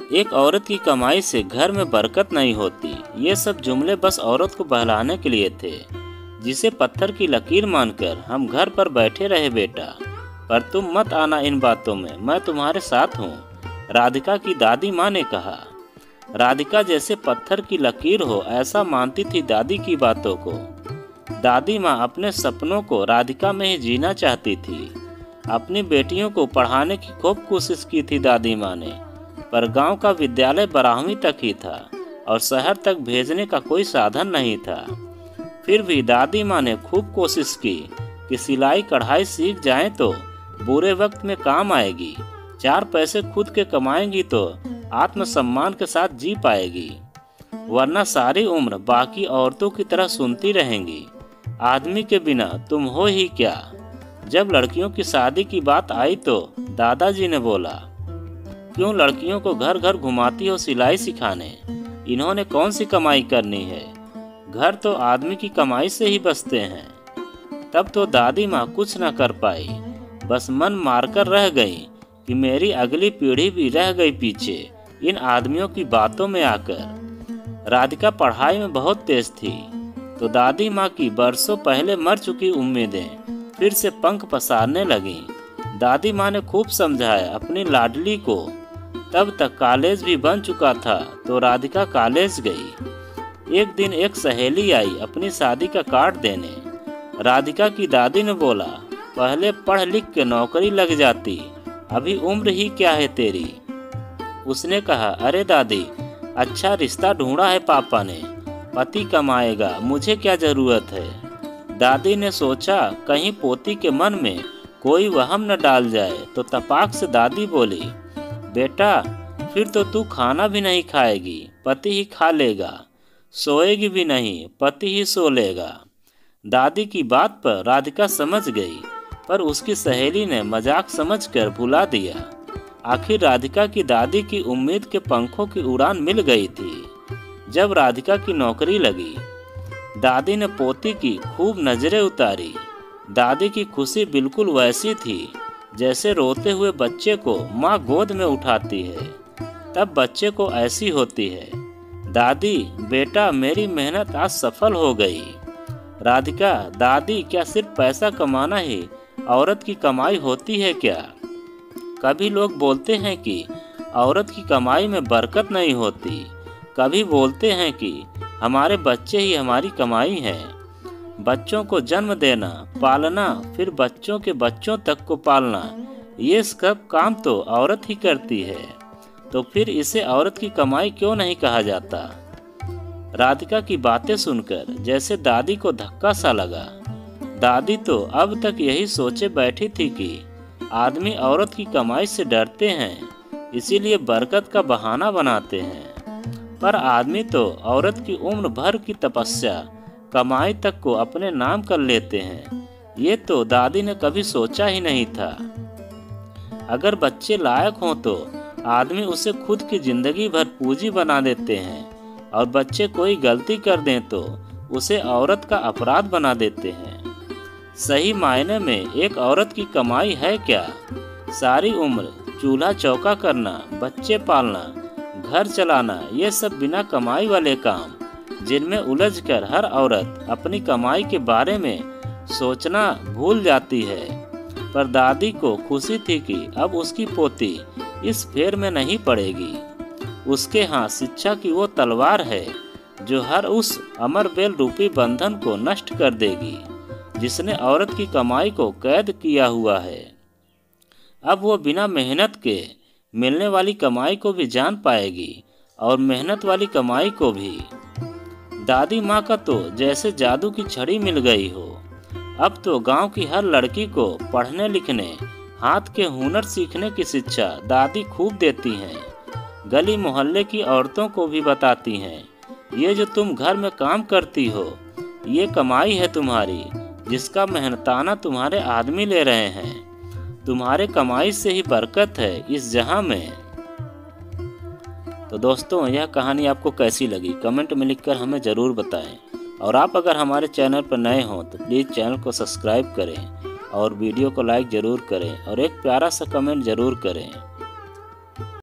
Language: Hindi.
एक औरत की कमाई से घर में बरकत नहीं होती। ये सब जुमले बस औरत को बहलाने के लिए थे, जिसे पत्थर की लकीर मानकर हम घर पर बैठे रहे बेटा। पर तुम मत आना इन बातों में, मैं तुम्हारे साथ हूँ, राधिका की दादी माँ ने कहा। राधिका जैसे पत्थर की लकीर हो ऐसा मानती थी दादी की बातों को। दादी माँ अपने सपनों को राधिका में ही जीना चाहती थी। अपनी बेटियों को पढ़ाने की खूब कोशिश की थी दादी माँ ने, पर गांव का विद्यालय 12वीं तक ही था और शहर तक भेजने का कोई साधन नहीं था। फिर भी दादी माँ ने खूब कोशिश की कि सिलाई कढ़ाई सीख जाएं तो बुरे वक्त में काम आएगी, 4 पैसे खुद के कमाएंगी तो आत्मसम्मान के साथ जी पाएगी, वरना सारी उम्र बाकी औरतों की तरह सुनती रहेंगी। आदमी के बिना तुम हो ही क्या। जब लड़कियों की शादी की बात आई तो दादाजी ने बोला, क्यों लड़कियों को घर घर घुमाती हो सिलाई सिखाने, इन्होंने कौन सी कमाई करनी है, घर तो आदमी की कमाई से ही बसते हैं। तब तो दादी माँ कुछ न कर पाई, बस मन मारकर रह गई कि मेरी अगली पीढ़ी भी रह गई पीछे इन आदमियों की बातों में आकर। राधिका पढ़ाई में बहुत तेज थी, तो दादी माँ की बरसों पहले मर चुकी उम्मीदें फिर से पंख पसारने लगी। दादी माँ ने खूब समझाया अपनी लाडली को। तब तक कॉलेज भी बन चुका था तो राधिका कॉलेज गई। एक दिन एक सहेली आई अपनी शादी का कार्ड देने। राधिका की दादी ने बोला, पहले पढ़ लिख के नौकरी लग जाती, अभी उम्र ही क्या है तेरी। उसने कहा, अरे दादी, अच्छा रिश्ता ढूंढा है पापा ने, पति कमाएगा, मुझे क्या जरूरत है। दादी ने सोचा कहीं पोती के मन में कोई वहम न डाल जाए, तो तपाक से दादी बोली, बेटा फिर तो तू खाना भी नहीं खाएगी, पति ही खा लेगा, सोएगी भी नहीं, पति ही सो लेगा। दादी की बात पर राधिका समझ गई, पर उसकी सहेली ने मजाक समझकर भुला दिया। आखिर राधिका की दादी की उम्मीद के पंखों की उड़ान मिल गई थी। जब राधिका की नौकरी लगी, दादी ने पोती की खूब नजरें उतारी। दादी की खुशी बिल्कुल वैसी थी जैसे रोते हुए बच्चे को माँ गोद में उठाती है, तब बच्चे को ऐसी होती है। दादी, बेटा मेरी मेहनत आज सफल हो गई। राधिका, दादी, क्या सिर्फ पैसा कमाना ही औरत की कमाई होती है क्या? कभी लोग बोलते हैं कि औरत की कमाई में बरकत नहीं होती, कभी बोलते हैं कि हमारे बच्चे ही हमारी कमाई है। बच्चों को जन्म देना, पालना, फिर बच्चों के बच्चों तक को पालना, ये सब काम तो औरत ही करती है, तो फिर इसे औरत की कमाई क्यों नहीं कहा जाता? राधिका की बातें सुनकर जैसे दादी को धक्का सा लगा। दादी तो अब तक यही सोचे बैठी थी कि आदमी औरत की कमाई से डरते हैं, इसीलिए बरकत का बहाना बनाते हैं। पर आदमी तो औरत की उम्र भर की तपस्या, कमाई तक को अपने नाम कर लेते हैं। ये तो दादी ने कभी सोचा ही नहीं था। अगर बच्चे लायक हों तो आदमी उसे खुद की जिंदगी भर पूंजी बना देते हैं, और बच्चे कोई गलती कर दें तो उसे औरत का अपराध बना देते हैं। सही मायने में एक औरत की कमाई है क्या? सारी उम्र चूल्हा चौका करना, बच्चे पालना, घर चलाना, ये सब बिना कमाई वाले काम, जिनमें उलझकर हर औरत अपनी कमाई के बारे में सोचना भूल जाती है। पर दादी को खुशी थी कि अब उसकी पोती इस फेर में नहीं पड़ेगी। उसके हाथ शिक्षा की वो तलवार है जो हर उस अमरबेल रूपी बंधन को नष्ट कर देगी जिसने औरत की कमाई को कैद किया हुआ है। अब वो बिना मेहनत के मिलने वाली कमाई को भी जान पाएगी और मेहनत वाली कमाई को भी। दादी माँ का तो जैसे जादू की छड़ी मिल गई हो। अब तो गांव की हर लड़की को पढ़ने लिखने, हाथ के हुनर सीखने की शिक्षा दादी खूब देती हैं। गली मोहल्ले की औरतों को भी बताती हैं, ये जो तुम घर में काम करती हो, ये कमाई है तुम्हारी, जिसका मेहनताना तुम्हारे आदमी ले रहे हैं। तुम्हारे कमाई से ही बरकत है इस जहां में। तो दोस्तों, यह कहानी आपको कैसी लगी कमेंट में लिखकर हमें ज़रूर बताएं। और आप अगर हमारे चैनल पर नए हों तो प्लीज़ चैनल को सब्सक्राइब करें और वीडियो को लाइक ज़रूर करें और एक प्यारा सा कमेंट ज़रूर करें।